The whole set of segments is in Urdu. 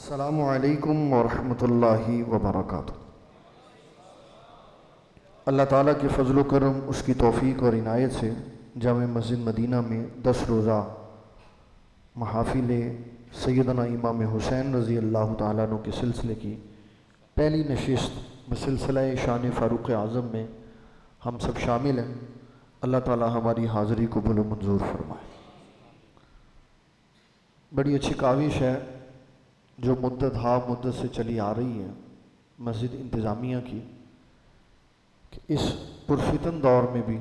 السلام علیکم ورحمۃ اللہ وبرکاتہ۔ اللہ تعالیٰ کے فضل و کرم، اس کی توفیق اور عنایت سے جامع مسجد مدینہ میں 10 روزہ محافل سیدنا امام حسین رضی اللہ تعالیٰ عنہ کے سلسلے کی پہلی نشست بسلسلہ شان فاروق اعظم میں ہم سب شامل ہیں۔ اللہ تعالیٰ ہماری حاضری قبول و منظور فرمائے۔ بڑی اچھی کاوش ہے جو مدت سے چلی آ رہی ہے مسجد انتظامیہ کی، کہ اس پرفتن دور میں بھی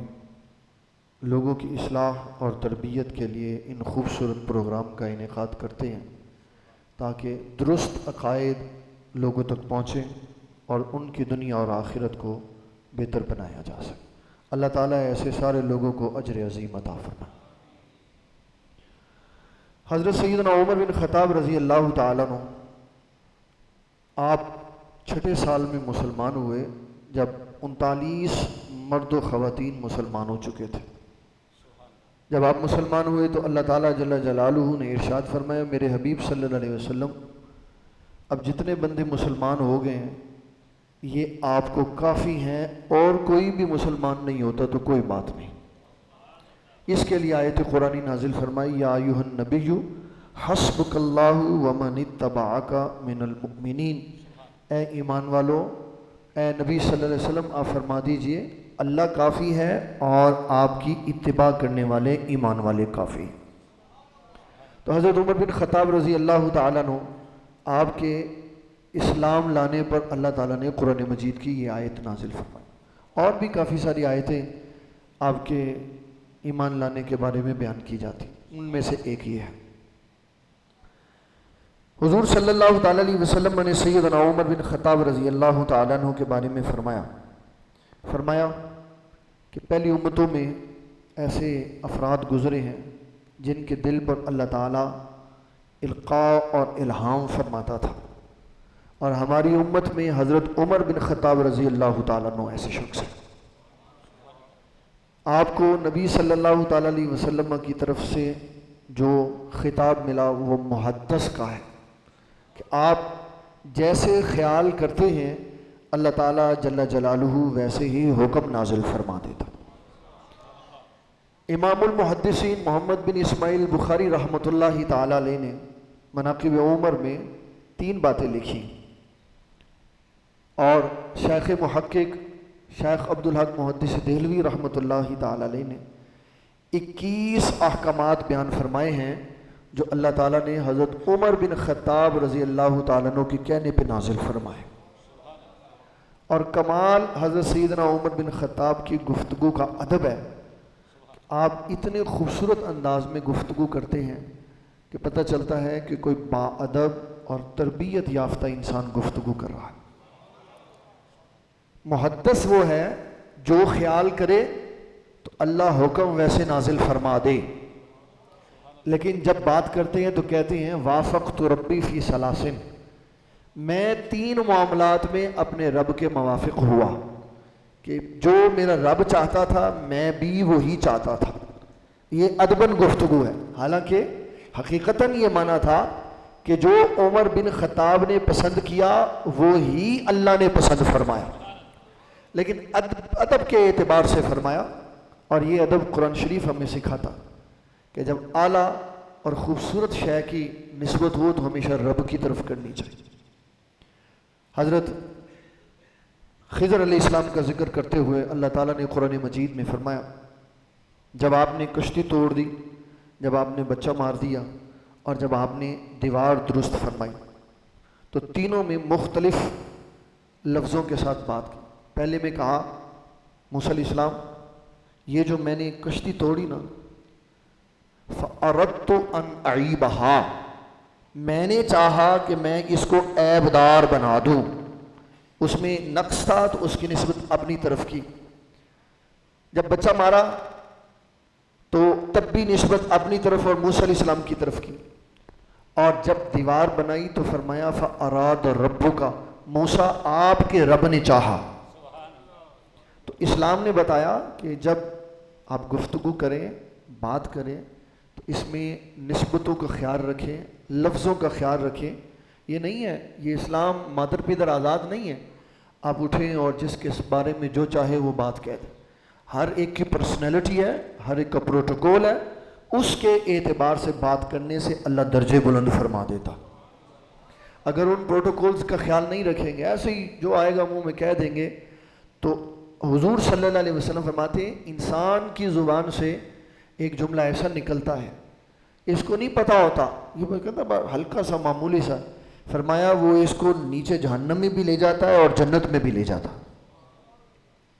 لوگوں کی اصلاح اور تربیت کے لیے ان خوبصورت پروگرام کا انعقاد کرتے ہیں تاکہ درست عقائد لوگوں تک پہنچیں اور ان کی دنیا اور آخرت کو بہتر بنایا جا سکے۔ اللہ تعالیٰ ایسے سارے لوگوں کو اجر عظیم عطا فرمائے۔ حضرت سیدنا عمر بن خطاب رضی اللہ تعالیٰ عنہ آپ 6 سال میں مسلمان ہوئے جب 39 مرد و خواتین مسلمان ہو چکے تھے۔ جب آپ مسلمان ہوئے تو اللہ تعالیٰ جل جلالہ نے ارشاد فرمایا، میرے حبیب صلی اللہ علیہ وسلم اب جتنے بندے مسلمان ہو گئے ہیں یہ آپ کو کافی ہیں، اور کوئی بھی مسلمان نہیں ہوتا تو کوئی بات نہیں۔ اس کے لیے آیت قرآنی نازل فرمائی، یا ایھا النبی حسبک اللہ ومن اتبعک من المؤمنین، اے ایمان والو، اے نبی صلی اللہ علیہ وسلم آپ فرما دیجئے اللہ کافی ہے اور آپ کی اتباع کرنے والے ایمان والے کافی۔ تو حضرت عمر بن خطاب رضی اللہ تعالیٰ عنہ آپ کے اسلام لانے پر اللہ تعالیٰ نے قرآن مجید کی یہ آیت نازل فرمائی، اور بھی کافی ساری آیتیں آپ کے ایمان لانے کے بارے میں بیان کی جاتی، ان میں سے ایک یہ ہے۔ حضور صلی اللہ تعالیٰ علیہ وسلم نے سیدنا عمر بن خطاب رضی اللہ تعالیٰ عنہ کے بارے میں فرمایا کہ پہلی امتوں میں ایسے افراد گزرے ہیں جن کے دل پر اللہ تعالیٰ القاء اور الہام فرماتا تھا، اور ہماری امت میں حضرت عمر بن خطاب رضی اللہ تعالیٰ عنہ ایسے شخص ہیں۔ آپ کو نبی صلی اللہ تعالیٰ علیہ وسلم کی طرف سے جو خطاب ملا وہ محدث کا ہے، کہ آپ جیسے خیال کرتے ہیں اللہ تعالیٰ جل جلالہ ویسے ہی حکم نازل فرما دیتا۔ امام المحدثین محمد بن اسماعیل بخاری رحمۃ اللہ تعالیٰ علیہ نے مناقب عمر میں 3 باتیں لکھی، اور شیخ محقق شیخ عبدالحق محدث دہلوی رحمۃ اللہ تعالیٰ علیہ نے 21 احکامات بیان فرمائے ہیں جو اللہ تعالیٰ نے حضرت عمر بن خطاب رضی اللہ تعالیٰ عنہ کے کہنے پہ نازل فرمائے۔ اور کمال حضرت سیدنا عمر بن خطاب کی گفتگو کا ادب ہے، آپ اتنے خوبصورت انداز میں گفتگو کرتے ہیں کہ پتہ چلتا ہے کہ کوئی با ادب اور تربیت یافتہ انسان گفتگو کر رہا ہے۔ محدث وہ ہے جو خیال کرے تو اللہ حکم ویسے نازل فرما دے، لیکن جب بات کرتے ہیں تو کہتے ہیں وافقت ربی فی ثلاثن، میں 3 معاملات میں اپنے رب کے موافق ہوا، کہ جو میرا رب چاہتا تھا میں بھی وہی چاہتا تھا۔ یہ ادباً گفتگو ہے، حالانکہ حقیقتاً یہ مانا تھا کہ جو عمر بن خطاب نے پسند کیا وہی اللہ نے پسند فرمایا، لیکن ادب کے اعتبار سے فرمایا۔ اور یہ ادب قرآن شریف ہمیں سکھاتا کہ جب اعلیٰ اور خوبصورت شے کی نسبت ہو تو ہمیشہ رب کی طرف کرنی چاہیے۔ حضرت خضر علیہ السلام کا ذکر کرتے ہوئے اللہ تعالیٰ نے قرآن مجید میں فرمایا، جب آپ نے کشتی توڑ دی، جب آپ نے بچہ مار دیا، اور جب آپ نے دیوار درست فرمائی، تو تینوں میں مختلف لفظوں کے ساتھ بات کی۔ پہلے میں کہا موسیٰ علیہ السلام یہ جو میں نے کشتی توڑی نا، فَأَرَدْتُ أَنْ أَعِيبَهَا، میں نے چاہا کہ میں اس کو عیب دار بنا دوں، اس میں نقص تھا تو اس کی نسبت اپنی طرف کی۔ جب بچہ مارا تو تب بھی نسبت اپنی طرف اور موسیٰ علیہ السلام کی طرف کی، اور جب دیوار بنائی تو فرمایا فَأَرَادَ رَبُّكَ، موسیٰ آپ کے رب نے چاہا۔ تو اسلام نے بتایا کہ جب آپ گفتگو کریں، بات کریں، تو اس میں نسبتوں کا خیال رکھیں، لفظوں کا خیال رکھیں، یہ نہیں ہے، یہ اسلام مادر پیدر آزاد نہیں ہے آپ اٹھیں اور جس کے بارے میں جو چاہے وہ بات کہہ دیں. ہر ایک کی پرسنالٹی ہے، ہر ایک کا پروٹوکول ہے، اس کے اعتبار سے بات کرنے سے اللہ درجے بلند فرما دیتا. اگر ان پروٹوکولز کا خیال نہیں رکھیں گے، ایسے ہی جو آئے گا منہ میں کہہ دیں گے، تو حضور صلی اللہ علیہ وسلم فرماتے ہیں انسان کی زبان سے ایک جملہ ایسا نکلتا ہے اس کو نہیں پتہ ہوتا، یہ کہتا ہلکا سا معمولی سا، فرمایا وہ اس کو نیچے جہنم میں بھی لے جاتا ہے اور جنت میں بھی لے جاتا.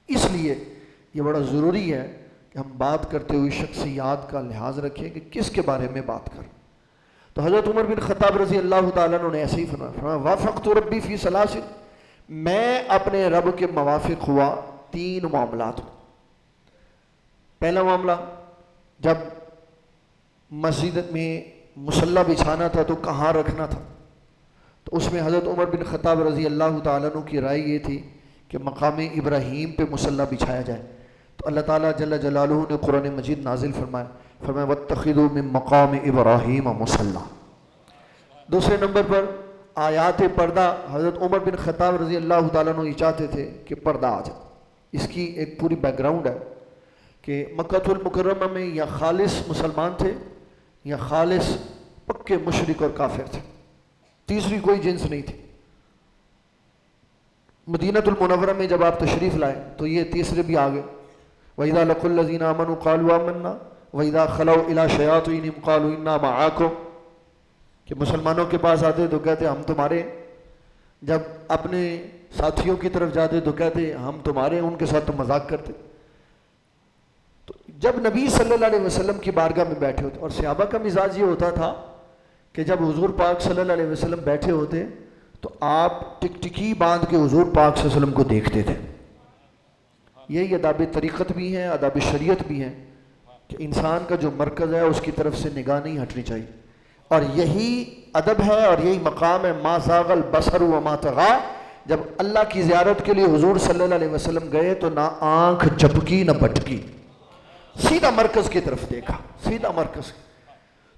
اس لیے یہ بڑا ضروری ہے کہ ہم بات کرتے ہوئے شخصیات کا لحاظ رکھیں کہ کس کے بارے میں بات کریں. تو حضرت عمر بن خطاب رضی اللہ تعالیٰ عنہ نے ایسے ہی فرمایا وافقت ربی فی ثلاث، میں اپنے رب کے موافق ہوا 3 معاملات. پہلا معاملہ، جب مسجد میں مصلی بچھانا تھا تو کہاں رکھنا تھا، تو اس میں حضرت عمر بن خطاب رضی اللہ تعالیٰ عنہ کی رائے یہ تھی کہ مقام ابراہیم پہ مصلی بچھایا جائے. تو اللہ تعالیٰ جل جلالہ نے قرآن مجید نازل فرمایا وَاتَّخِذُوا مِن مَقَامِ إِبْرَاهِيمَ مُصَلًّى. دوسرے نمبر پر آیات پردہ، حضرت عمر بن خطاب رضی اللہ تعالیٰ عنہ یہ چاہتے تھے کہ پردہ آ جائے. اس کی ایک پوری بیک گراؤنڈ ہے کہ مکہ المکرمہ میں یا خالص مسلمان تھے یا خالص پکے مشرک اور کافر تھے، تیسری کوئی جنس نہیں تھی. مدینہ المنورہ میں جب آپ تشریف لائے تو یہ تیسرے بھی آ گئے. وَإِذَا لَقُوا الَّذِينَ آمَنُوا قَالُوا آمَنَّا وَإِذَا خَلَوْا إِلَىٰ شَيَاطِينِهِمْ قَالُوا إِنَّا مَعَكُمْ، کہ مسلمانوں کے پاس آتے تو کہتے ہم تمہارے، جب اپنے ساتھیوں کی طرف جاتے تو کہتے ہم تمہارے، ان کے ساتھ تو مذاق کرتے. تو جب نبی صلی اللہ علیہ وسلم کی بارگاہ میں بیٹھے ہوتے، اور صحابہ کا مزاج یہ ہوتا تھا کہ جب حضور پاک صلی اللہ علیہ وسلم بیٹھے ہوتے تو آپ ٹکٹکی باندھ کے حضور پاک صلی اللہ علیہ وسلم کو دیکھتے تھے. یہی آداب طریقت بھی ہیں، آداب شریعت بھی ہیں کہ انسان کا جو مرکز ہے اس کی طرف سے نگاہ نہیں ہٹنی چاہیے. اور یہی ادب ہے اور یہی مقام ہے ما زاغ البصر وما طغى. جب اللہ کی زیارت کے لیے حضور صلی اللہ علیہ وسلم گئے تو نہ آنکھ جھپکی نہ بھٹکی، سیدھا مرکز کی طرف دیکھا، سیدھا مرکز.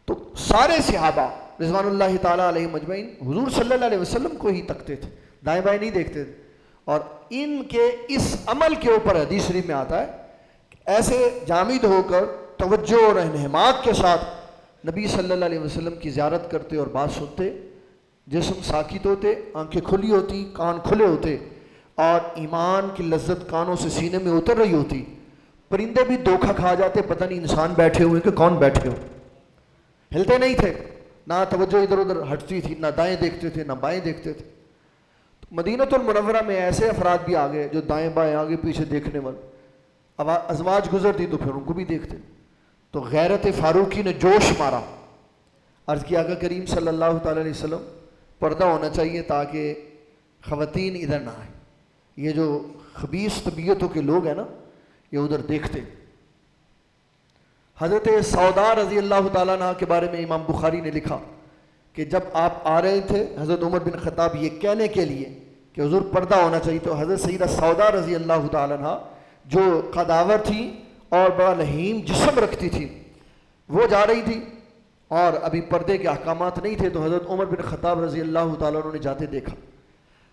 تو سارے صحابہ رضوان اللہ تعالیٰ علیہ مجمعین حضور صلی اللہ علیہ وسلم کو ہی تکتے تھے، دائیں بائیں نہیں دیکھتے تھے. اور ان کے اس عمل کے اوپر حدیث شریف میں آتا ہے ایسے جامد ہو کر توجہ اور انہماک کے ساتھ نبی صلی اللہ علیہ وسلم کی زیارت کرتے اور بات سنتے، جسم ساکت ہوتے، آنکھیں کھلی ہوتی، کان کھلے ہوتے، اور ایمان کی لذت کانوں سے سینے میں اتر رہی ہوتی. پرندے بھی دھوکہ کھا جاتے، پتہ نہیں انسان بیٹھے ہوئے کہ کون بیٹھے ہو، ہلتے نہیں تھے، نہ توجہ ادھر ادھر ہٹتی تھی، نہ دائیں دیکھتے تھے نہ بائیں دیکھتے تھے. مدینہ المنورہ میں ایسے افراد بھی آ گئے جو دائیں بائیں آگے پیچھے دیکھنے والے، اب ازواج گزرتی تو پھر ان کو بھی دیکھتے. تو غیرت فاروقی نے جوش مارا، عرض کیا آقا کریم صلی اللہ تعالی علیہ وسلم پردہ ہونا چاہیے تاکہ خواتین ادھر نہ آئیں، یہ جو خبیث طبیعتوں کے لوگ ہیں نا یہ ادھر دیکھتے. حضرت سودا رضی اللہ تعالیٰ عنہ کے بارے میں امام بخاری نے لکھا کہ جب آپ آ رہے تھے حضرت عمر بن خطاب یہ کہنے کے لیے کہ حضور پردہ ہونا چاہیے، تو حضرت سیدہ سودا رضی اللہ تعالیٰ عنہ جو قداور تھی اور بڑا لہیم جسم رکھتی تھی وہ جا رہی تھی اور ابھی پردے کے احکامات نہیں تھے. تو حضرت عمر بن خطاب رضی اللہ تعالیٰ عنہ نے جاتے دیکھا،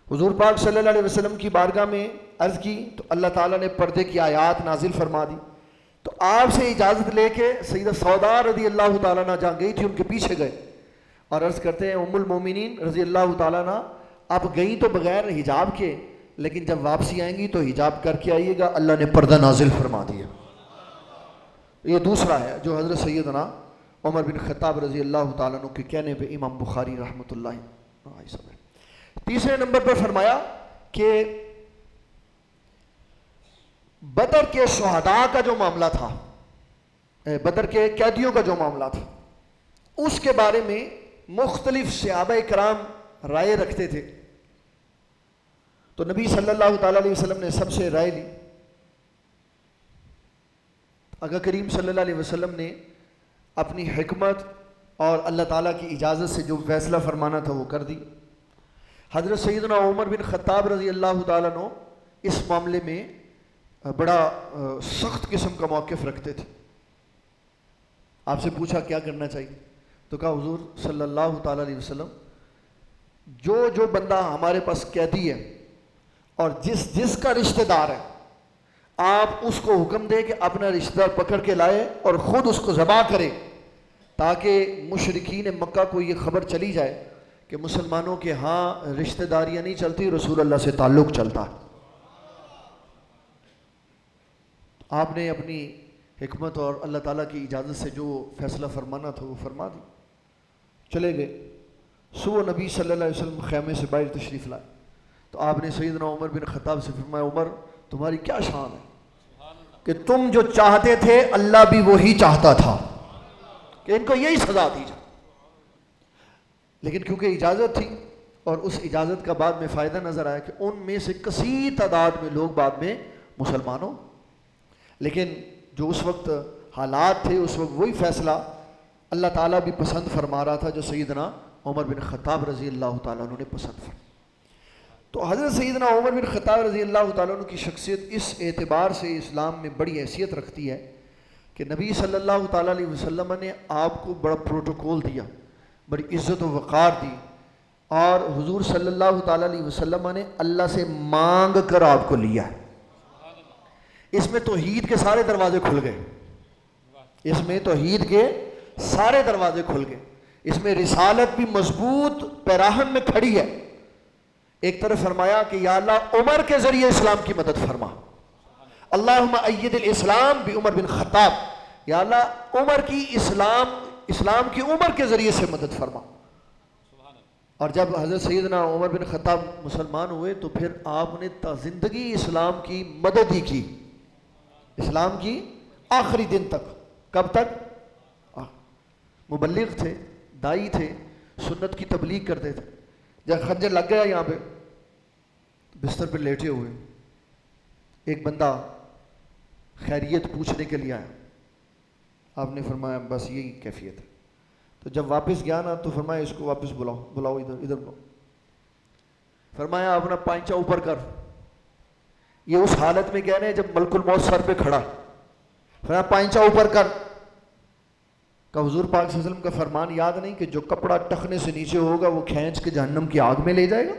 حضور پاک صلی اللہ علیہ وسلم کی بارگاہ میں عرض کی تو اللہ تعالیٰ نے پردے کی آیات نازل فرما دی. تو آپ سے اجازت لے کے سیدہ سودا رضی اللہ تعالیٰ عنہ جہاں گئی تھی ان کے پیچھے گئے اور عرض کرتے ہیں ام المومنین رضی اللہ تعالیٰ عنہ آپ گئیں تو بغیر حجاب کے، لیکن جب واپسی آئیں گی تو حجاب کر کے آئیے گا، اللہ نے پردہ نازل فرما دیا. یہ دوسرا ہے جو حضرت سیدنا عمر بن خطاب رضی اللہ تعالیٰ عنہ کے کہنے پہ امام بخاری رحمۃ اللہ علیہ. تیسرے نمبر پر فرمایا کہ بدر کے شہداء کا جو معاملہ تھا، بدر کے قیدیوں کا جو معاملہ تھا، اس کے بارے میں مختلف صحابہ کرام رائے رکھتے تھے. تو نبی صلی اللہ تعالیٰ علیہ وسلم نے سب سے رائے لی. آقا کریم صلی اللہ علیہ وسلم نے اپنی حکمت اور اللہ تعالیٰ کی اجازت سے جو فیصلہ فرمانا تھا وہ کر دی. حضرت سیدنا عمر بن خطاب رضی اللہ تعالیٰ عنہ اس معاملے میں بڑا سخت قسم کا موقف رکھتے تھے. آپ سے پوچھا کیا کرنا چاہیے، تو کہا حضور صلی اللہ تعالیٰ علیہ وسلم جو بندہ ہمارے پاس قیدی ہے اور جس کا رشتہ دار ہے، آپ اس کو حکم دے کہ اپنا رشتہ دار پکڑ کے لائے اور خود اس کو ذبح کرے، تاکہ مشرکین مکہ کو یہ خبر چلی جائے کہ مسلمانوں کے ہاں رشتہ داریاں نہیں چلتی، رسول اللہ سے تعلق چلتا ہے۔ آپ نے اپنی حکمت اور اللہ تعالیٰ کی اجازت سے جو فیصلہ فرمانا تھا وہ فرما دی، چلے گئے۔ صبح نبی صلی اللہ علیہ وسلم خیمے سے باہر تشریف لائے تو آپ نے سیدنا عمر بن خطاب سے فرمایا، عمر تمہاری کیا شان ہے کہ تم جو چاہتے تھے اللہ بھی وہی چاہتا تھا کہ ان کو یہی سزا دی جائے، لیکن کیونکہ اجازت تھی اور اس اجازت کا بعد میں فائدہ نظر آیا کہ ان میں سے کثیر تعداد میں لوگ بعد میں مسلمان ہوں، لیکن جو اس وقت حالات تھے اس وقت وہی فیصلہ اللہ تعالیٰ بھی پسند فرما رہا تھا جو سیدنا عمر بن خطاب رضی اللہ تعالیٰ عنہ نے پسند فرمایا۔ تو حضرت سیدنا عمر بن خطاب رضی اللہ تعالیٰ عنہ کی شخصیت اس اعتبار سے اسلام میں بڑی حیثیت رکھتی ہے کہ نبی صلی اللہ تعالیٰ علیہ وسلم نے آپ کو بڑا پروٹوکول دیا، بڑی عزت و وقار دی، اور حضور صلی اللہ تعالیٰ علیہ وسلم نے اللہ سے مانگ کر آپ کو لیا ہے۔ اس میں توحید کے سارے دروازے کھل گئے، اس میں توحید کے سارے دروازے کھل گئے، اس میں رسالت بھی مضبوط پیراہن میں کھڑی ہے۔ ایک طرف فرمایا کہ یا اللہ عمر کے ذریعے اسلام کی مدد فرما، اللہم اید الاسلام بعمر بن خطاب، یا اللہ عمر کی اسلام کی عمر کے ذریعے سے مدد فرما۔ اور جب حضرت سیدنا عمر بن خطاب مسلمان ہوئے تو پھر آپ نے تا زندگی اسلام کی مدد ہی کی، اسلام کی آخری دن تک۔ کب تک؟ مبلغ تھے، دائی تھے، سنت کی تبلیغ کرتے تھے۔ جب خنجر لگ گیا یہاں پہ، بستر پہ لیٹے ہوئے، ایک بندہ خیریت پوچھنے کے لیے آیا، آپ نے فرمایا بس یہی کیفیت ہے۔ تو جب واپس گیا نا تو فرمایا اس کو واپس بلاؤ ادھر بلاؤ۔ فرمایا اپنا پائنچہ اوپر کر۔ یہ اس حالت میں کہہ رہے ہیں جب ملک الموت سر پہ کھڑا، فرمایا پائنچہ اوپر کر۔ کہ حضور پاک صلی اللہ علیہ وسلم کا فرمان یاد نہیں کہ جو کپڑا ٹخنے سے نیچے ہوگا وہ کھینچ کے جہنم کی آگ میں لے جائے گا۔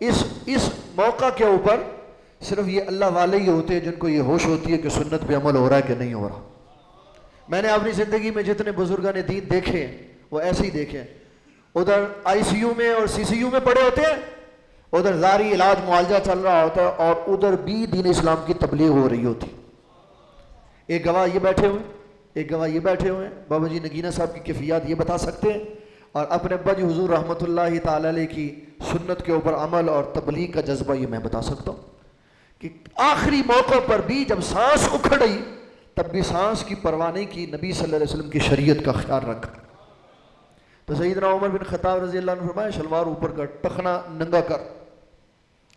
اس موقع کے اوپر صرف یہ اللہ والے ہی ہوتے ہیں جن کو یہ ہوش ہوتی ہے کہ سنت پہ عمل ہو رہا ہے کہ نہیں ہو رہا۔ میں نے اپنی زندگی میں جتنے بزرگان دین دیکھے ہیں وہ ایسے ہی دیکھے ہیں، ادھر آئی سی یو میں اور سی سی یو میں پڑے ہوتے ہیں، ادھر ظاہری علاج معالجہ چل رہا ہوتا ہے، اور ادھر بھی دین اسلام کی تبلیغ ہو رہی ہوتی۔ ایک گواہ یہ بیٹھے ہوئے، ایک گواہ یہ بیٹھے ہوئے ہیں، بابا جی نگینہ صاحب کی کیفیات یہ بتا سکتے ہیں، اور اپنے ابا جی حضور رحمۃ اللہ تعالی علیہ کی سنت کے اوپر عمل اور تبلیغ کا جذبہ یہ میں بتا سکتا ہوں کہ آخری موقع پر بھی جب سانس اکھڑ رہی تب بھی سانس کی پرواہ نہیں کی، نبی صلی اللہ علیہ وسلم کی شریعت کا خیال رکھا۔ تو سیدنا عمر بن خطاب رضی اللہ عنہ فرمایا شلوار اوپر کر، ٹخنا ننگا کر۔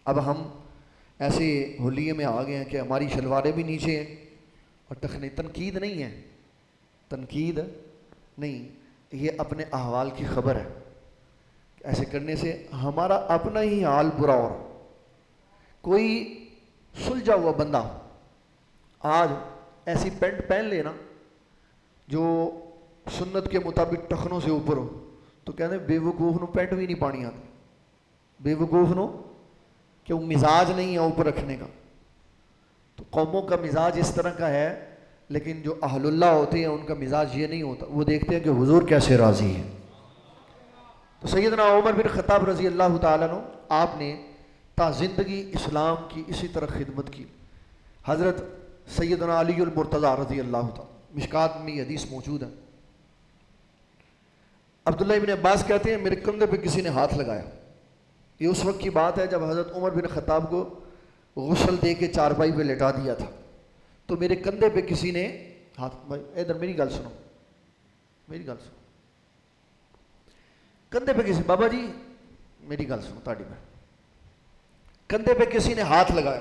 اب ہم ایسے ہولیے میں آ گئے ہیں کہ ہماری شلواریں بھی نیچے ہیں اور ٹخنے، تنقید نہیں ہے، تنقید نہیں، یہ اپنے احوال کی خبر ہے۔ ایسے کرنے سے ہمارا اپنا ہی حال برا ہو رہا۔ کوئی سلجھا ہوا بندہ آج ایسی پینٹ پہن لینا جو سنت کے مطابق ٹخنوں سے اوپر ہو تو کہتے ہیں بے وقوف نو پینٹ بھی نہیں پانی آتی، بے وقوف نو کہ وہ مزاج نہیں ہے اوپر رکھنے کا۔ تو قوموں کا مزاج اس طرح کا ہے، لیکن جو اہل اللہ ہوتے ہیں ان کا مزاج یہ نہیں ہوتا، وہ دیکھتے ہیں کہ حضور کیسے راضی ہیں۔ تو سیدنا عمر بن خطاب رضی اللہ تعالیٰ عنہ آپ نے تا زندگی اسلام کی اسی طرح خدمت کی۔ حضرت سیدنا علی المرتضیٰ رضی اللہ تعالیٰ، مشکات میں یہ حدیث موجود ہے، عبداللہ ابن عباس کہتے ہیں میرے کندھے پہ کسی نے ہاتھ لگایا۔ یہ اس وقت کی بات ہے جب حضرت عمر بن خطاب کو غسل دے کے چارپائی پہ لٹا دیا تھا، تو میرے کندھے پہ کسی نے ہاتھ، ادھر میری گل سنو، میری گل سنو، کندھے پہ کسی، بابا جی میری گل سنو، تاڑی میں کندھے پہ کسی نے ہاتھ لگایا۔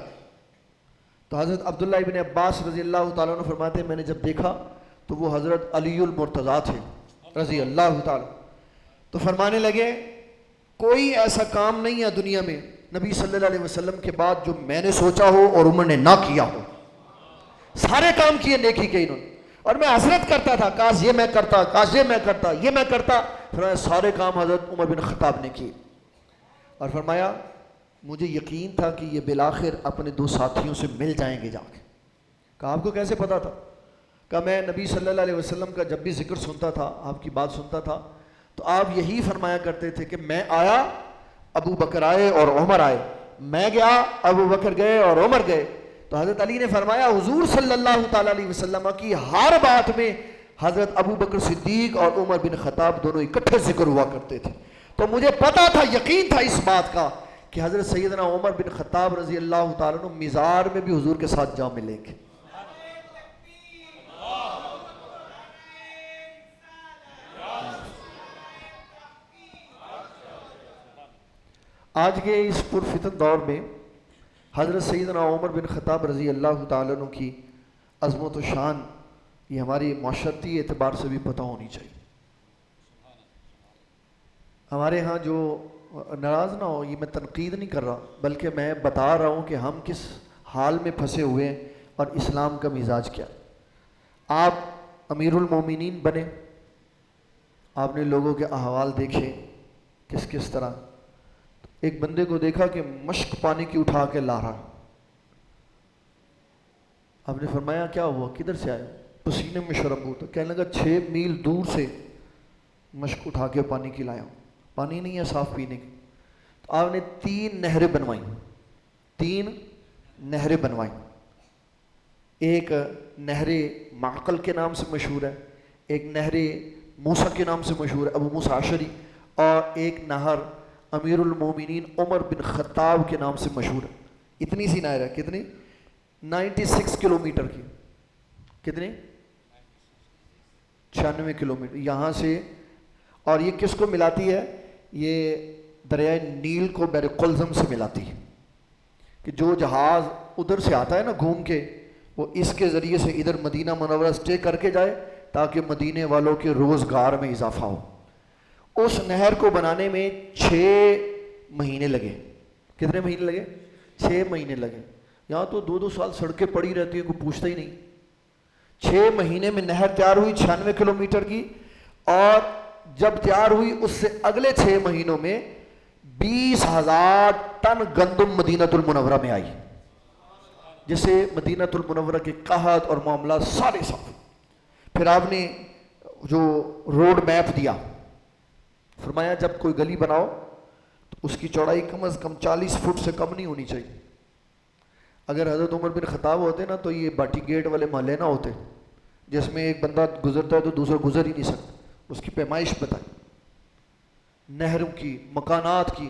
تو حضرت عبداللہ ابن عباس رضی اللہ تعالیٰ عنہ فرماتے ہیں میں نے جب دیکھا تو وہ حضرت علی المرتضیٰ تھے رضی اللہ تعالیٰ۔ تو فرمانے لگے کوئی ایسا کام نہیں ہے دنیا میں نبی صلی اللہ علیہ وسلم کے بعد جو میں نے سوچا ہو اور عمر نے نہ کیا ہو، سارے کام کیے نیکی کے انہوں نے، اور میں حسرت کرتا تھا کاش یہ میں کرتا، کاش یہ میں کرتا، یہ میں کرتا. فرمایا سارے کام حضرت عمر بن خطاب نے کیے. اور فرمایا مجھے یقین تھا کہ یہ بالآخر اپنے دو ساتھیوں سے مل جائیں گے جا کے. کہا آپ کو کیسے پتا تھا؟ کہ میں نبی صلی اللہ علیہ وسلم کا جب بھی ذکر سنتا تھا، آپ کی بات سنتا تھا، تو آپ یہی فرمایا کرتے تھے کہ میں آیا، ابو بکر آئے اور عمر آئے، میں گیا، ابو بکر گئے اور عمر گئے. تو حضرت علی نے فرمایا حضور صلی اللہ تعالیٰ علیہ وسلم کی ہر بات میں حضرت ابو بکر صدیق اور عمر بن خطاب دونوں اکٹھے ذکر ہوا کرتے تھے. تو مجھے پتا تھا، یقین تھا اس بات کا کہ حضرت سیدنا عمر بن خطاب رضی اللہ تعالیٰ عنہ مزار میں بھی حضور کے ساتھ جا ملیں گے. آج کے اس پرفتن دور میں حضرت سیدنا عمر بن خطاب رضی اللہ تعالیٰ عنہ کی عظمت و شان یہ ہماری معاشرتی اعتبار سے بھی پتہ ہونی چاہیے. ہمارے ہاں جو ناراض نہ ہو، یہ میں تنقید نہیں کر رہا بلکہ میں بتا رہا ہوں کہ ہم کس حال میں پھنسے ہوئے ہیں اور اسلام کا مزاج کیا. آپ امیر المومنین بنے، آپ نے لوگوں کے احوال دیکھے کس طرح. ایک بندے کو دیکھا کہ مشک پانی کی اٹھا کے لا رہا. آپ نے فرمایا کیا ہوا، کدھر سے آئے؟ پسینے میں شرم ہو. تو کہنے لگا 6 میل دور سے مشک اٹھا کے پانی کی لایا ہوں، پانی نہیں ہے صاف پینے کی. تو آپ نے 3 نہریں بنوائیں، 3 نہریں بنوائیں. ایک نہر معقل کے نام سے مشہور ہے، ایک نہر موسیٰ کے نام سے مشہور ہے، ابو موسیٰ اشعری، اور ایک نہر امیر المومنین عمر بن خطاب کے نام سے مشہور ہے. اتنی سی نہر ہے، کتنی؟ 96 کلومیٹر کی. کتنی؟ 96 کلومیٹر یہاں سے. اور یہ کس کو ملاتی ہے؟ یہ دریائے نیل کو بحر قلزم سے ملاتی ہے. کہ جو جہاز ادھر سے آتا ہے نا گھوم کے، وہ اس کے ذریعے سے ادھر مدینہ منورہ سٹے کر کے جائے تاکہ مدینے والوں کے روزگار میں اضافہ ہو. اس نہر کو بنانے میں 6 مہینے لگے. کتنے مہینے لگے؟ 6 مہینے لگے. یہاں تو 2 سال سڑکیں پڑی رہتی ہیں، کوئی پوچھتا ہی نہیں. 6 مہینے میں نہر تیار ہوئی 96 کلومیٹر کی. اور جب تیار ہوئی اس سے اگلے 6 مہینوں میں 20,000 ٹن گندم مدینۃ المنورہ میں آئی، جس سے مدینۃ المنورہ کے قحط اور معاملات سارے صاف. پھر آپ نے جو روڈ میپ دیا، فرمایا جب کوئی گلی بناؤ تو اس کی چوڑائی کم از کم 40 فٹ سے کم نہیں ہونی چاہیے. اگر حضرت عمر بن خطاب ہوتے نا تو یہ باٹی گیٹ والے محلے نہ ہوتے جس میں ایک بندہ گزرتا ہے تو دوسرا گزر ہی نہیں سکتا. اس کی پیمائش بتائی، نہروں کی، مکانات کی.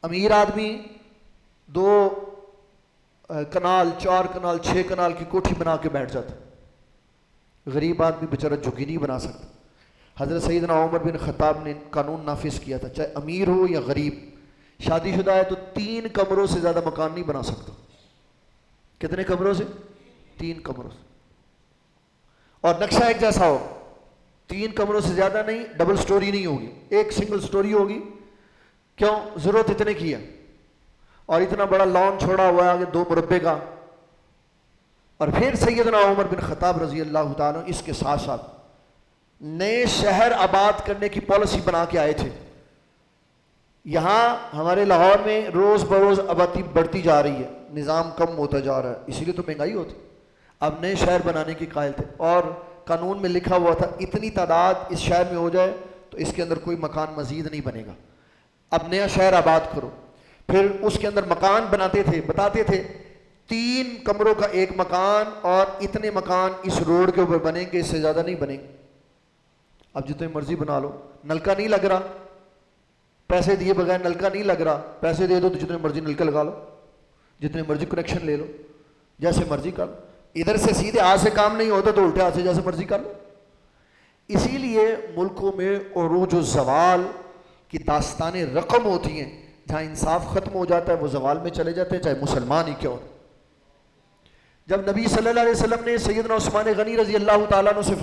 امیر آدمی 2 کنال، 4 کنال، 6 کنال کی کوٹھی بنا کے بیٹھ جاتا. غریب آدمی بیچارہ جھگی نہیں بنا سکتا. حضرت سیدنا عمر بن خطاب نے قانون نافذ کیا تھا، چاہے امیر ہو یا غریب، شادی شدہ ہے تو 3 کمروں سے زیادہ مکان نہیں بنا سکتا. کتنے کمروں سے؟ 3 کمروں سے. اور نقشہ ایک جیسا ہو، 3 کمروں سے زیادہ نہیں. ڈبل سٹوری نہیں ہوگی، ایک سنگل سٹوری ہوگی. کیوں؟ ضرورت اتنے کی ہے. اور اتنا بڑا لان چھوڑا ہوا ہے آگے 2 مربع کا. اور پھر سیدنا عمر بن خطاب رضی اللہ تعالیٰ اس کے ساتھ ساتھ نئے شہر آباد کرنے کی پالیسی بنا کے آئے تھے. یہاں ہمارے لاہور میں روز بروز آبادی بڑھتی جا رہی ہے، نظام کم ہوتا جا رہا ہے، اسی لیے تو مہنگائی ہوتی. اب نئے شہر بنانے کی قائل تھے اور قانون میں لکھا ہوا تھا اتنی تعداد اس شہر میں ہو جائے تو اس کے اندر کوئی مکان مزید نہیں بنے گا. اب نیا شہر آباد کرو. پھر اس کے اندر مکان بناتے تھے، بتاتے تھے 3 کمروں کا ایک مکان اور اتنے مکان اس روڈ کے اوپر بنیں گے، اس سے زیادہ نہیں بنیں گے. اب جتنے مرضی بنا لو، نلکا نہیں لگ رہا، پیسے دیے بغیر نلکا نہیں لگ رہا، پیسے دے دو تو جتنے مرضی نلکا لگا لو، جتنے مرضی کنیکشن لے لو، جیسے مرضی کر لو. ادھر سے سیدھے ہاتھ سے کام نہیں ہوتا تو الٹے ہاتھ سے جیسے مرضی کر لو. اسی لیے ملکوں میں عروج و زوال کی داستانیں رقم ہوتی ہیں. جہاں انصاف ختم ہو جاتا ہے وہ زوال میں چلے جاتے ہیں، چاہے مسلمان ہی کیوں. جب نبی صلی اللہ علیہ وسلم نے سیدنا عثمان غنی رضی اللہ تعالیٰ عنہ سے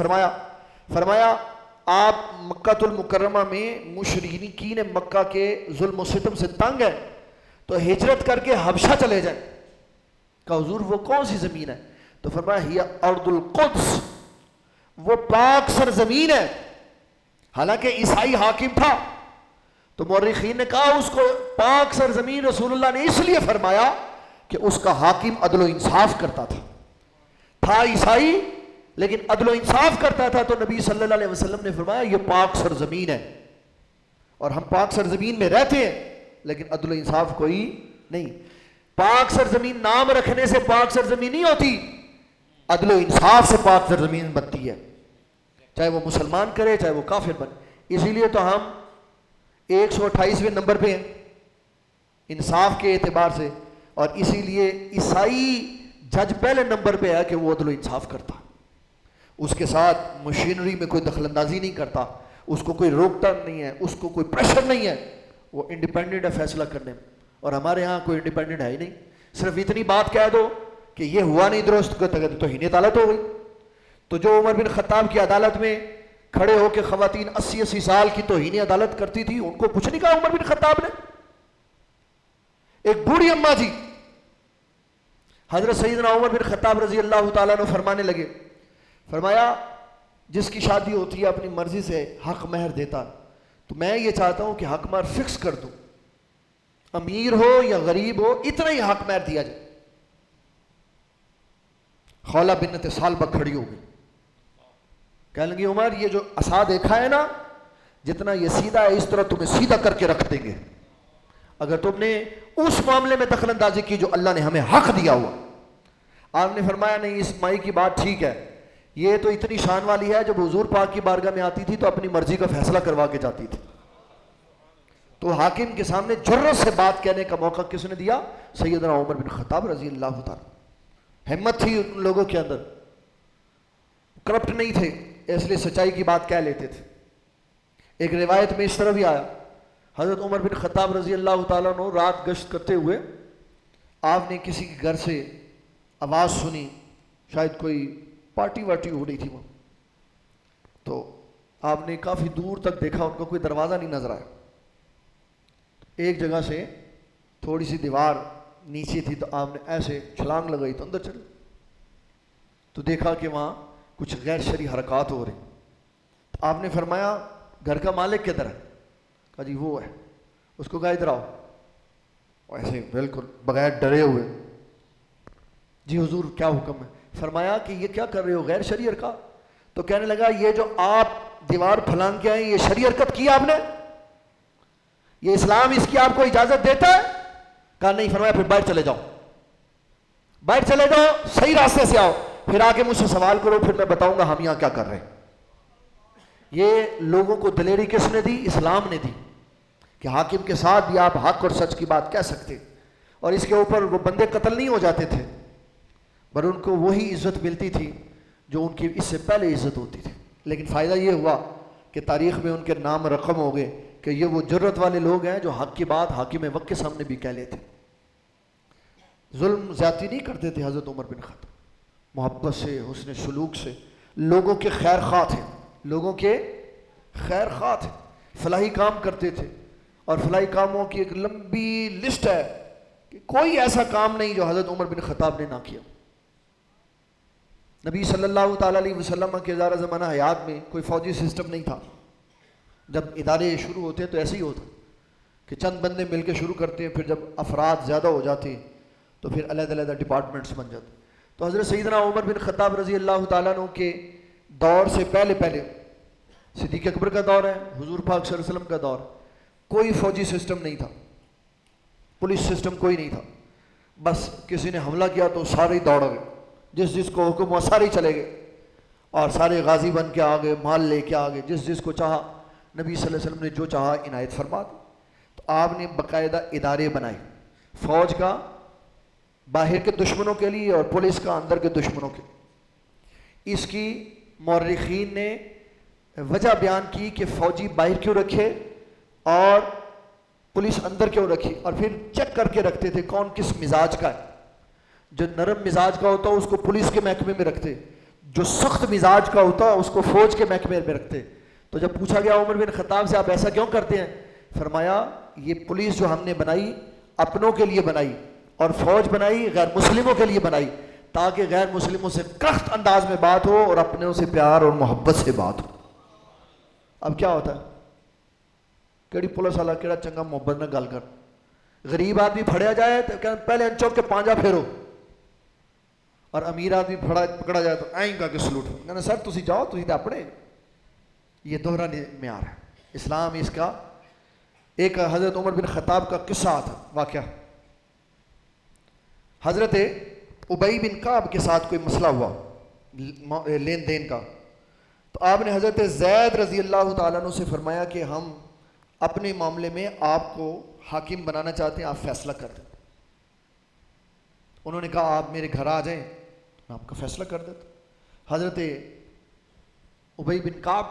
فرمایا آپ مکہ المکرمہ میں مشرکین مکہ کے ظلم و ستم سے تنگ ہے تو ہجرت کر کے حبشہ چلے جائیں. کہا حضور وہ کون سی زمین ہے؟ تو فرمایا ہی ارض القدس. وہ پاک سرزمین ہے، حالانکہ عیسائی حاکم تھا، تو مورخین نے کہا اس کو پاک سرزمین رسول اللہ نے اس لیے فرمایا کہ اس کا حاکم عدل و انصاف کرتا تھا عیسائی لیکن عدل و انصاف کرتا تھا، تو نبی صلی اللہ علیہ وسلم نے فرمایا یہ پاک سرزمین ہے، اور ہم پاک سرزمین میں رہتے ہیں لیکن عدل و انصاف کوئی نہیں۔ پاک سرزمین نام رکھنے سے پاک سرزمین نہیں ہوتی، عدل و انصاف سے پاک سرزمین بنتی ہے، چاہے وہ مسلمان کرے چاہے وہ کافر بنے۔ اسی لیے تو ہم 128ویں نمبر پہ ہیں انصاف کے اعتبار سے، اور اسی لیے عیسائی جج پہلے نمبر پہ ہے کہ وہ عدل و انصاف کرتا، اس کے ساتھ مشینری میں کوئی دخل اندازی نہیں کرتا، اس کو کوئی روکتا نہیں ہے، اس کو کوئی پریشر نہیں ہے، وہ انڈیپینڈنٹ ہے فیصلہ کرنے میں، اور ہمارے ہاں کوئی انڈیپینڈنٹ ہے ہی نہیں۔ صرف اتنی بات کہہ دو کہ یہ ہوا نہیں درست تو توہین عدالت ہو گئی۔ تو جو عمر بن خطاب کی عدالت میں کھڑے ہو کے خواتین 80 سال کی توہین عدالت کرتی تھی، ان کو کچھ نہیں کہا عمر بن خطاب نے۔ ایک بوڑھی اماں جی حضرت سیدنا عمر بن خطاب رضی اللہ تعالیٰ عنہ فرمانے لگے، فرمایا جس کی شادی ہوتی ہے اپنی مرضی سے حق مہر دیتا، تو میں یہ چاہتا ہوں کہ حق مہر فکس کر دوں، امیر ہو یا غریب ہو اتنا ہی حق مہر دیا جائے۔ خولہ بنت ثعلبہ کھڑی ہو گئی، کہنے لگی عمر یہ جو عصا دیکھا ہے نا، جتنا یہ سیدھا ہے اس طرح تمہیں سیدھا کر کے رکھ دیں گے اگر تم نے اس معاملے میں دخل اندازی کی جو اللہ نے ہمیں حق دیا ہوا۔ آپ نے فرمایا نہیں، اس مائی کی بات ٹھیک ہے، یہ تو اتنی شان والی ہے، جب حضور پاک کی بارگاہ میں آتی تھی تو اپنی مرضی کا فیصلہ کروا کے جاتی تھی۔ تو حاکم کے سامنے جرأت سے بات کہنے کا موقع کس نے دیا؟ سیدنا عمر بن خطاب رضی اللہ تعالیٰ۔ ہمت تھی ان لوگوں کے اندر، کرپٹ نہیں تھے، اس لیے سچائی کی بات کہہ لیتے تھے۔ ایک روایت میں اس طرح بھی آیا، حضرت عمر بن خطاب رضی اللہ تعالیٰ عنہ رات گشت کرتے ہوئے آپ نے کسی کے گھر سے آواز سنی، شاید کوئی پارٹی وارٹی ہو رہی تھی وہ، تو آپ نے کافی دور تک دیکھا ان کو کوئی دروازہ نہیں نظر آیا، ایک جگہ سے تھوڑی سی دیوار نیچے تھی تو آپ نے ایسے چھلانگ لگائی تو اندر چلے، تو دیکھا کہ وہاں کچھ غیر شرعی حرکات ہو رہی، تو آپ نے فرمایا گھر کا مالک کدھر ہے؟ کہا جی وہ ہے۔ اس کو کہا ادھر آؤ، ایسے بالکل بغیر ڈرے ہوئے، جی حضور کیا حکم ہے؟ فرمایا کہ یہ کیا کر رہے ہو، غیر شرعی حرکات؟ تو کہنے لگا یہ جو آپ دیوار پھلانگ کے آئے یہ شرعی حرکت کی آپ نے؟ یہ اسلام اس کی آپ کو اجازت دیتا ہے؟ کہا نہیں۔ فرمایا پھر باہر چلے جاؤ، باہر چلے جاؤ، صحیح راستے سے آؤ، پھر آ کے مجھ سے سوال کرو، پھر میں بتاؤں گا ہم یہاں کیا کر رہے ہیں۔ یہ لوگوں کو دلیری کس نے دی؟ اسلام نے دی، کہ حاکم کے ساتھ بھی آپ حق اور سچ کی بات کہہ سکتے، اور اس کے اوپر وہ بندے قتل نہیں ہو جاتے تھے، پر ان کو وہی عزت ملتی تھی جو ان کی اس سے پہلے عزت ہوتی تھی۔ لیکن فائدہ یہ ہوا کہ تاریخ میں ان کے نام رقم ہو گئے کہ یہ وہ جرت والے لوگ ہیں جو حق کی بات حاکم وقت کے سامنے بھی کہہ لیتے۔ ظلم زیادتی نہیں کرتے تھے حضرت عمر بن خطاب، محبت سے، حسن سلوک سے، لوگوں کے خیر خواہ تھے، لوگوں کے خیر خواہ تھے، فلاحی کام کرتے تھے، اور فلاحی کاموں کی ایک لمبی لسٹ ہے کہ کوئی ایسا کام نہیں جو حضرت عمر بن خطاب نے نہ کیا۔ نبی صلی اللہ تعالیٰ علیہ وسلم کے ادارہ زمانہ حیات میں کوئی فوجی سسٹم نہیں تھا، جب ادارے شروع ہوتے ہیں تو ایسے ہی ہوتا کہ چند بندے مل کے شروع کرتے ہیں، پھر جب افراد زیادہ ہو جاتے ہیں تو پھر علیحدہ علیحدہ ڈپارٹمنٹس بن جاتے ہیں۔ تو حضرت سیدنا عمر بن خطاب رضی اللہ تعالیٰ عنہ کے دور سے پہلے صدیق اکبر کا دور ہے، حضور پاک صلی اللہ علیہ وسلم کا دور، کوئی فوجی سسٹم نہیں تھا، پولیس سسٹم کوئی نہیں تھا، بس کسی نے حملہ کیا تو سارے ہی دوڑ گئے، جس کو حکم ہوا سارے ہی چلے گئے، اور سارے غازی بن کے آ گئے، مال لے کے آ گئے، جس کو چاہا نبی صلی اللہ علیہ وسلم نے جو چاہا عنایت فرما دی۔ تو آپ نے باقاعدہ ادارے بنائے، فوج کا باہر کے دشمنوں کے لیے اور پولیس کا اندر کے دشمنوں کے لیے۔ اس کی مورخین نے وجہ بیان کی کہ فوجی باہر کیوں رکھے اور پولیس اندر کیوں رکھی، اور پھر چیک کر کے رکھتے تھے کون کس مزاج کا ہے۔ جو نرم مزاج کا ہوتا اس کو پولیس کے محکمے میں رکھتے، جو سخت مزاج کا ہوتا اس کو فوج کے محکمے میں رکھتے۔ تو جب پوچھا گیا عمر بن خطاب سے آپ ایسا کیوں کرتے ہیں، فرمایا یہ پولیس جو ہم نے بنائی اپنوں کے لیے بنائی، اور فوج بنائی غیر مسلموں کے لیے بنائی، تاکہ غیر مسلموں سے سخت انداز میں بات ہو اور اپنوں سے پیار اور محبت سے بات ہو. اب کیا ہوتا ہے, کیڑی پولیس والا کیڑا چنگا محبت نہ گل کر, غریب آدمی پھڑیا جائے تو کہتے پہلے انچوک کے پانجا پھیرو, اور امیر آدمی پکڑا جائے تو آئیں کا کہ سلوٹ. کہنا سر تسی جاؤ, تسی تو اپنے. یہ دوہرا معیار ہے اسلام. اس کا ایک حضرت عمر بن خطاب کا قصہ تھا, واقعہ. حضرت ابی بن کعب کے ساتھ کوئی مسئلہ ہوا لین دین کا, تو آپ نے حضرت زید رضی اللہ تعالیٰ عنہ سے فرمایا کہ ہم اپنے معاملے میں آپ کو حاکم بنانا چاہتے ہیں, آپ فیصلہ کر دیں. انہوں نے کہا آپ میرے گھر آ جائیں, میں آپ کا فیصلہ کر دیتا. حضرت ابی بن کعب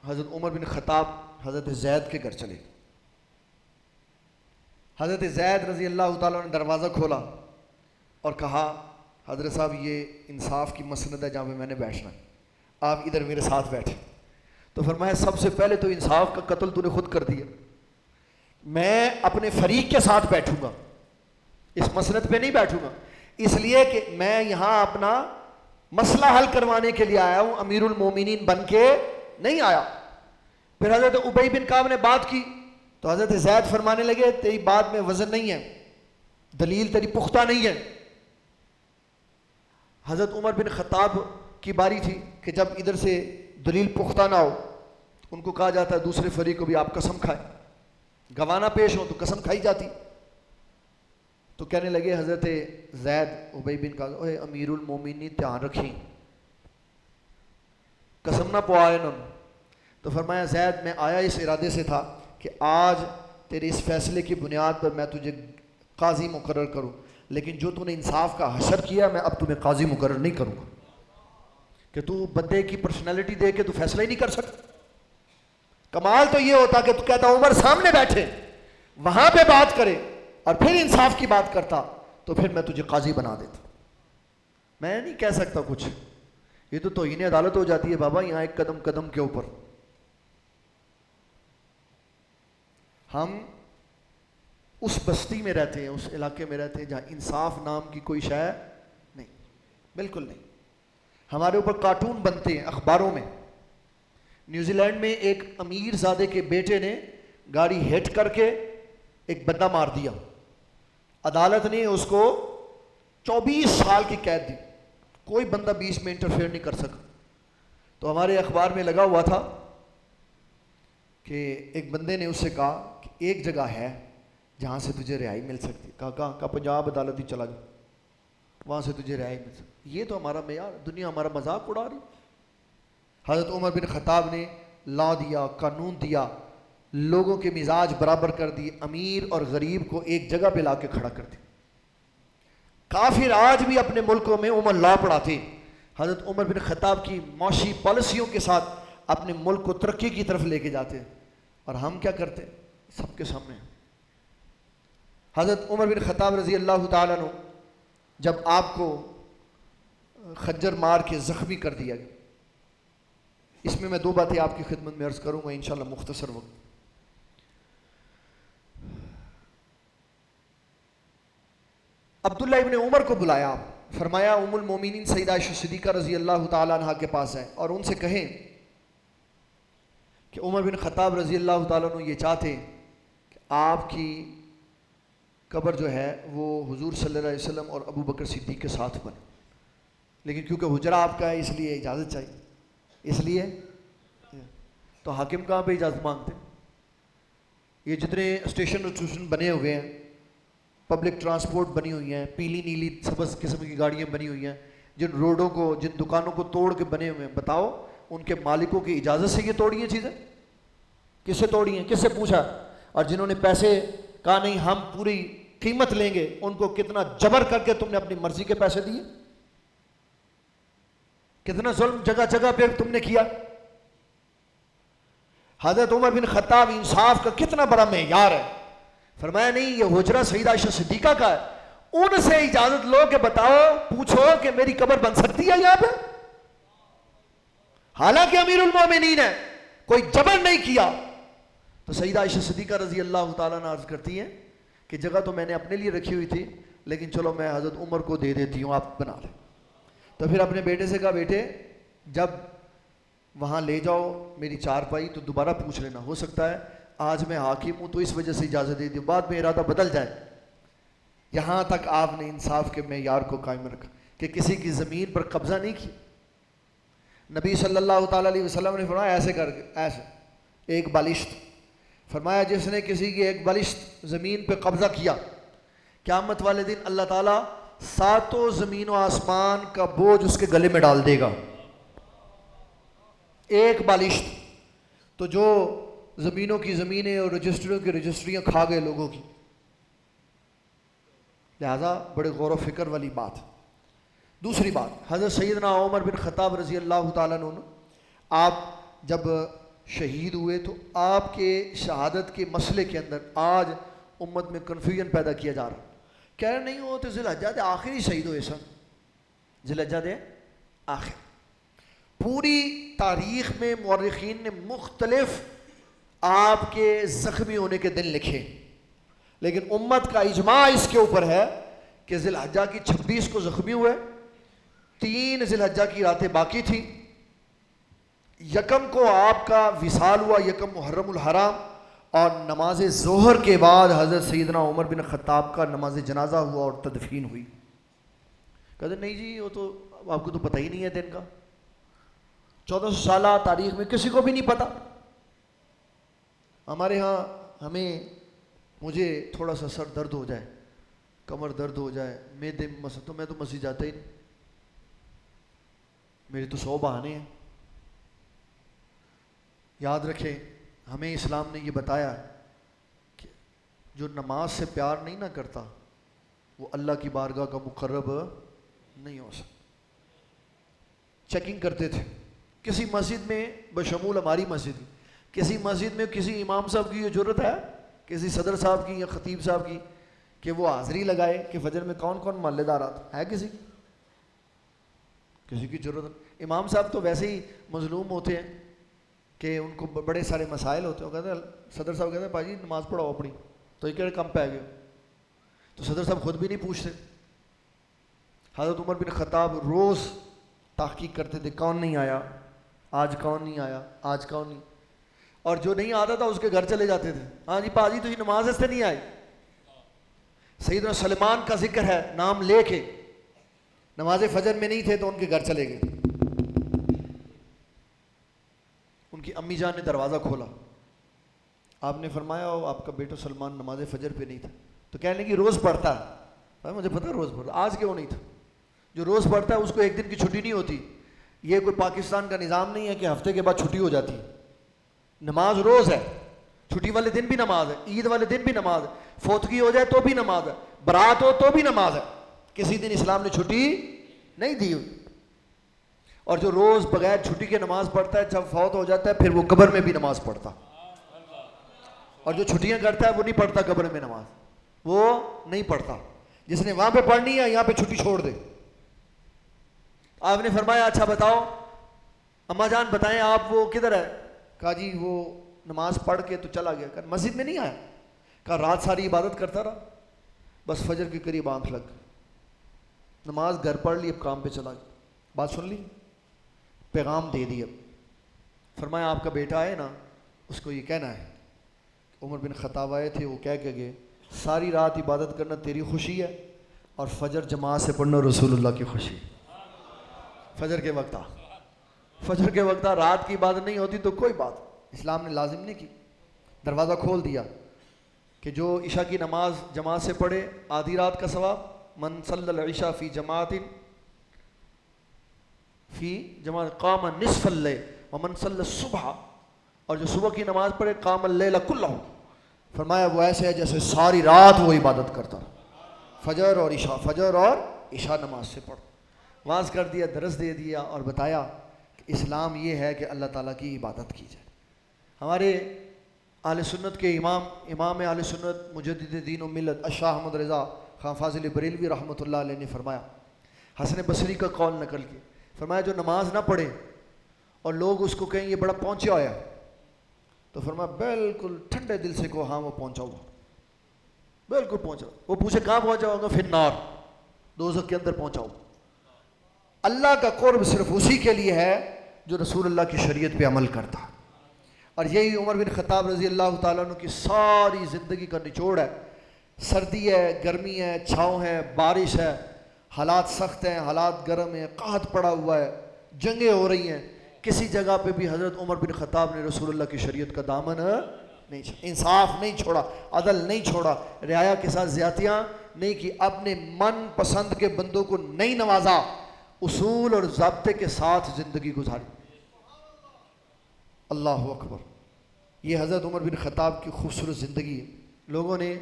حضرت عمر بن خطاب حضرت زید کے گھر چلے. حضرت زید رضی اللہ تعالیٰ نے دروازہ کھولا اور کہا حضرت صاحب یہ انصاف کی مسند ہے جہاں پہ میں نے بیٹھنا ہے, آپ ادھر میرے ساتھ بیٹھے. تو فرمایا سب سے پہلے تو انصاف کا قتل تو نے خود کر دیا, میں اپنے فریق کے ساتھ بیٹھوں گا, اس مسند پہ نہیں بیٹھوں گا, اس لیے کہ میں یہاں اپنا مسئلہ حل کروانے کے لیے آیا ہوں, امیر المومنین بن کے نہیں آیا. پھر حضرت ابی بن کعب نے بات کی تو حضرت زید فرمانے لگے تیری بات میں وزن نہیں ہے, دلیل تیری پختہ نہیں ہے. حضرت عمر بن خطاب کی باری تھی کہ جب ادھر سے دلیل پختہ نہ ہو, ان کو کہا جاتا ہے دوسرے فریق کو بھی آپ قسم کھائیں, گوانا پیش ہو تو قسم کھائی جاتی. تو کہنے لگے حضرت زید ابی بن کعب, اوے امیر المومنین دھیان رکھیں, قسم نہ پوائے نا. تو فرمایا زید میں آیا اس ارادے سے تھا کہ آج تیرے اس فیصلے کی بنیاد پر میں تجھے قاضی مقرر کروں, لیکن جو تو نے انصاف کا حشر کیا میں اب تمہیں قاضی مقرر نہیں کروں گا, کہ تو بندے کی پرسنالٹی دے کے تو فیصلہ ہی نہیں کر سکتا. کمال تو یہ ہوتا کہ تو کہتا عمر سامنے بیٹھے وہاں پہ بات کرے اور پھر انصاف کی بات کرتا تو پھر میں تجھے قاضی بنا دیتا. میں نہیں کہہ سکتا کچھ, یہ تو توہین عدالت ہو جاتی ہے بابا یہاں ایک قدم قدم کے اوپر. ہم اس بستی میں رہتے ہیں, اس علاقے میں رہتے ہیں جہاں انصاف نام کی کوئی شے نہیں, بالکل نہیں. ہمارے اوپر کارٹون بنتے ہیں اخباروں میں. نیوزی لینڈ میں ایک امیر زادے کے بیٹے نے گاڑی ہٹ کر کے ایک بندہ مار دیا, عدالت نے اس کو 24 سال کی قید دی, کوئی بندہ بیچ میں انٹرفیئر نہیں کر سکا. تو ہمارے اخبار میں لگا ہوا تھا کہ ایک بندے نے اس سے کہا کہ ایک جگہ ہے جہاں سے تجھے رہائی مل سکتی. کہا پنجاب عدالت ہی چلا جا, وہاں سے تجھے رہائی مل سکتی. یہ تو ہمارا معیار, دنیا ہمارا مذاق اڑا رہی. حضرت عمر بن خطاب نے لا دیا, قانون دیا, لوگوں کے مزاج برابر کر دی, امیر اور غریب کو ایک جگہ پہ لا کے کھڑا کر دی. کافر آج بھی اپنے ملکوں میں لا پڑھاتے. حضرت عمر بن خطاب کی معاشی پالیسیوں کے ساتھ اپنے ملک کو ترقی کی طرف لے کے جاتے, اور ہم کیا کرتے سب کے سامنے. حضرت عمر بن خطاب رضی اللہ تعالیٰ عنہ جب آپ کو خنجر مار کے زخمی کر دیا گیا, اس میں 2 باتیں آپ کی خدمت میں عرض کروں گا انشاءاللہ مختصر وقت. عبداللہ ابن عمر کو بلایا, فرمایا ام المومنین سیدہ عائشہ صدیقہ رضی اللہ تعالیٰ عنہ کے پاس ہے اور ان سے کہیں کہ عمر بن خطاب رضی اللہ تعالیٰ عنہ یہ چاہتے کہ آپ کی قبر جو ہے وہ حضور صلی اللہ علیہ وسلم اور ابو بکر صدیق کے ساتھ بنے, لیکن کیونکہ حجرہ آپ کا ہے اس لیے اجازت چاہیے. اس لیے تو حاکم کہاں پہ اجازت مانگتے؟ یہ جتنے اسٹیشن بنے ہوئے ہیں, پبلک ٹرانسپورٹ بنی ہوئی ہیں, پیلی نیلی سبز قسم کی گاڑیاں بنی ہوئی ہیں, جن روڈوں کو جن دکانوں کو توڑ کے بنے ہوئے ہیں, بتاؤ ان کے مالکوں کی اجازت سے یہ توڑی ہیں چیزیں؟ کس سے توڑی ہیں, کس سے پوچھا؟ اور جنہوں نے پیسے کہا نہیں ہم پوری قیمت لیں گے, ان کو کتنا جبر کر کے تم نے اپنی مرضی کے پیسے دیے, کتنا ظلم جگہ جگہ پہ تم نے کیا. حضرت عمر بن خطاب انصاف کا کتنا بڑا معیار ہے, فرمایا نہیں یہ حجرہ سیدہ عائشہ صدیقہ کا ہے, ان سے اجازت لو کہ بتاؤ پوچھو کہ میری قبر بن سکتی ہے یہاں پہ, حالانکہ امیر المومنین ہے, کوئی جبر نہیں کیا. تو سیدہ عائشہ صدیقہ رضی اللہ تعالیٰ عنہ عرض کرتی ہیں کہ جگہ تو میں نے اپنے لیے رکھی ہوئی تھی, لیکن چلو میں حضرت عمر کو دے دیتی ہوں, آپ بنا لیں. تو پھر اپنے بیٹے سے کہا بیٹے جب وہاں لے جاؤ میری چارپائی تو دوبارہ پوچھ لینا، ہو سکتا ہے آج میں حاکم ہوں تو اس وجہ سے اجازت دے دی، بعد میں ارادہ بدل جائے۔ یہاں تک آپ نے انصاف کے معیار کو قائم رکھا کہ کسی کی زمین پر قبضہ نہیں کی۔ نبی صلی اللہ تعالیٰ علیہ وسلم نے فرمایا ایسے کر کے، ایسے ایک بالشت، فرمایا جس نے کسی کی ایک بالشت زمین پہ قبضہ کیا، قیامت والے دن اللہ تعالیٰ ساتوں زمین و آسمان کا بوجھ اس کے گلے میں ڈال دے گا، ایک بالشت۔ تو جو زمینوں کی زمینیں اور رجسٹریوں کی رجسٹریاں کھا گئے لوگوں کی، لہذا بڑے غور و فکر والی بات۔ دوسری بات، حضرت سیدنا عمر بن خطاب رضی اللہ تعالیٰ عنہ، آپ جب شہید ہوئے تو آپ کے شہادت کے مسئلے کے اندر آج امت میں کنفیوژن پیدا کیا جا رہا، کہہ رہے نہیں وہ تو ذی الحجہ دے آخری شہید ہوئے سن، ذی الحجہ دے آخر۔ پوری تاریخ میں مورخین نے مختلف آپ کے زخمی ہونے کے دن لکھے، لیکن امت کا اجماع اس کے اوپر ہے کہ ذی الحجہ کی 26 کو زخمی ہوئے، 3 ذی الحجہ کی راتیں باقی تھیں، یکم کو آپ کا وصال ہوا، یکم محرم الحرام، اور نماز ظہر کے بعد حضرت سیدنا عمر بن خطاب کا نماز جنازہ ہوا اور تدفین ہوئی۔ کہتے نہیں جی وہ تو آپ کو تو پتہ ہی نہیں ہے دن کا، 1400 سالہ تاریخ میں کسی کو بھی نہیں پتہ۔ ہمارے ہاں مجھے تھوڑا سا سر درد ہو جائے، کمر درد ہو جائے، معدے میں مسئلہ، تو میں تو مسجد جاتا ہی نہیں، میرے تو 100 بہانے ہیں۔ یاد رکھیں ہمیں اسلام نے یہ بتایا کہ جو نماز سے پیار نہیں نہ کرتا وہ اللہ کی بارگاہ کا مقرب نہیں ہو سکتا۔ چیکنگ کرتے تھے کسی مسجد میں، بشمول ہماری مسجد کی، کسی مسجد میں کسی امام صاحب کی یہ جرت ہے، کسی صدر صاحب کی یا خطیب صاحب کی، کہ وہ حاضری لگائے کہ فجر میں کون کون محلے دار آتا ہے؟ کسی کی جرت؟ امام صاحب تو ویسے ہی مظلوم ہوتے ہیں کہ ان کو بڑے سارے مسائل ہوتے ہیں، وہ کہتے ہیں صدر صاحب کہتے ہیں بھائی نماز پڑھاؤ اپنی، تو یہ کہڑے کم پہ گئے، تو صدر صاحب خود بھی نہیں پوچھتے۔ حضرت عمر بن خطاب روز تحقیق کرتے تھے کون نہیں آیا، آج کون نہیں آیا، آج کون نہیں، اور جو نہیں آتا تھا اس کے گھر چلے جاتے تھے، ہاں جی پاجی تو یہ نماز سے نہیں آئے۔ سیدنا سلمان کا ذکر ہے، نام لے کے نماز فجر میں نہیں تھے تو ان کے گھر چلے گئے، ان کی امی جان نے دروازہ کھولا، آپ نے فرمایا آپ کا بیٹا سلمان نماز فجر پہ نہیں تھا، تو کہنے کی روز پڑھتا ہے، مجھے پتا روز پڑھتا، آج کیوں نہیں تھا؟ جو روز پڑھتا ہے اس کو ایک دن کی چھٹی نہیں ہوتی، یہ کوئی پاکستان کا نظام نہیں ہے کہ ہفتے کے بعد چھٹی ہو جاتی، نماز روز ہے، چھٹی والے دن بھی نماز ہے، عید والے دن بھی نماز ہے، فوتگی ہو جائے تو بھی نماز ہے، برات ہو تو بھی نماز ہے، کسی دن اسلام نے چھٹی نہیں دی ہوئی۔ اور جو روز بغیر چھٹی کے نماز پڑھتا ہے جب فوت ہو جاتا ہے پھر وہ قبر میں بھی نماز پڑھتا، اور جو چھٹیاں کرتا ہے وہ نہیں پڑھتا قبر میں نماز، وہ نہیں پڑھتا، جس نے وہاں پہ پڑھنی ہے یہاں پہ چھٹی چھوڑ دے۔ آپ نے فرمایا اچھا بتاؤ اماں جان بتائیں آپ وہ کدھر ہے؟ کہا جی وہ نماز پڑھ کے تو چلا گیا، کہا مسجد میں نہیں آیا، کہا رات ساری عبادت کرتا رہا، بس فجر کے قریب آنکھ لگ، نماز گھر پڑھ لی، اب کام پہ چلا گیا۔ بات سن لی، پیغام دے دیا۔ فرمایا آپ کا بیٹا آئے نا اس کو یہ کہنا ہے، عمر بن خطاب آئے تھے، وہ کہہ کے گئے ساری رات عبادت کرنا تیری خوشی ہے اور فجر جماعت سے پڑھنا رسول اللہ کی خوشی۔ فجر کے وقت فجر کے وقت رات کی عبادت نہیں ہوتی تو کوئی بات اسلام نے لازم نہیں کی، دروازہ کھول دیا کہ جو عشاء کی نماز جماعت سے پڑھے آدھی رات کا ثواب، من صلی العشاء فی جماعت قام نصف اللیل ومن صلی الصبح، اور جو صبح کی نماز پڑھے قام اللیل کلہ، فرمایا وہ ایسے ہے جیسے ساری رات وہ عبادت کرتا رہا، فجر اور عشاء نماز سے پڑھ۔ واز کر دیا، درس دے دیا اور بتایا کہ اسلام یہ ہے کہ اللہ تعالیٰ کی عبادت کی جائے۔ ہمارے اہل سنت کے امام اہل سنت مجدد دین و ملت شاہ احمد رضا خان فاضل بریلوی رحمۃ اللہ علیہ نے فرمایا، حسن بصری کا قول نقل کیا، فرمایا جو نماز نہ پڑھے اور لوگ اس کو کہیں یہ بڑا پہنچا ہوا ہے، تو فرمایا بالکل ٹھنڈے دل سے کو ہاں وہ پہنچا ہوا، بالکل پہنچا۔ وہ پوچھے کہاں پہنچا ہوگا؟ فی النار، دوزخ کے اندر پہنچا ہوا۔ اللہ کا قرب صرف اسی کے لیے ہے جو رسول اللہ کی شریعت پہ عمل کرتا. اور یہی عمر بن خطاب رضی اللہ تعالیٰ عنہ کی ساری زندگی کا نچوڑ ہے. سردی ہے، گرمی ہے، چھاؤں ہے، بارش ہے، حالات سخت ہیں، حالات گرم ہیں، قحط پڑا ہوا ہے، جنگیں ہو رہی ہیں، کسی جگہ پہ بھی حضرت عمر بن خطاب نے رسول اللہ کی شریعت کا دامن نہیں چھوڑا، انصاف نہیں چھوڑا، عدل نہیں چھوڑا، رعایا کے ساتھ زیادتیاں نہیں کی، اپنے من پسند کے بندوں کو نہیں نوازا، اصول اور ضابطے کے ساتھ زندگی گزاری. اللہ اکبر. یہ حضرت عمر بن خطاب کی خوبصورت زندگی ہے. لوگوں نے،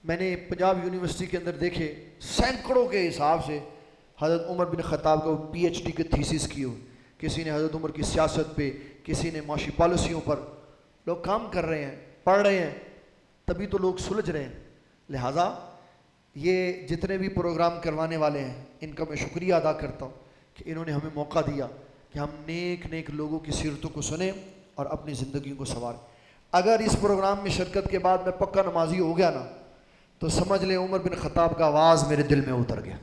میں نے پنجاب یونیورسٹی کے اندر دیکھے سینکڑوں کے حساب سے حضرت عمر بن خطاب کا پی ایچ ڈی کے تھیسس کی ہو. کسی نے حضرت عمر کی سیاست پہ، کسی نے معاشی پالیسیوں پر. لوگ کام کر رہے ہیں، پڑھ رہے ہیں، تبھی تو لوگ سلجھ رہے ہیں. لہٰذا یہ جتنے بھی پروگرام کروانے والے ہیں ان کا میں شکریہ ادا کرتا ہوں کہ انہوں نے ہمیں موقع دیا کہ ہم نیک نیک لوگوں کی سیرتوں کو سنیں اور اپنی زندگیوں کو سنواریں. اگر اس پروگرام میں شرکت کے بعد میں پکا نمازی ہو گیا نا تو سمجھ لیں عمر بن خطاب کا آواز میرے دل میں اتر گیا.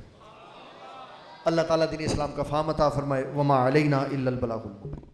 اللہ تعالیٰ دین اسلام کا فہم عطا فرمائے. وما علینا الا البلاغ المبین.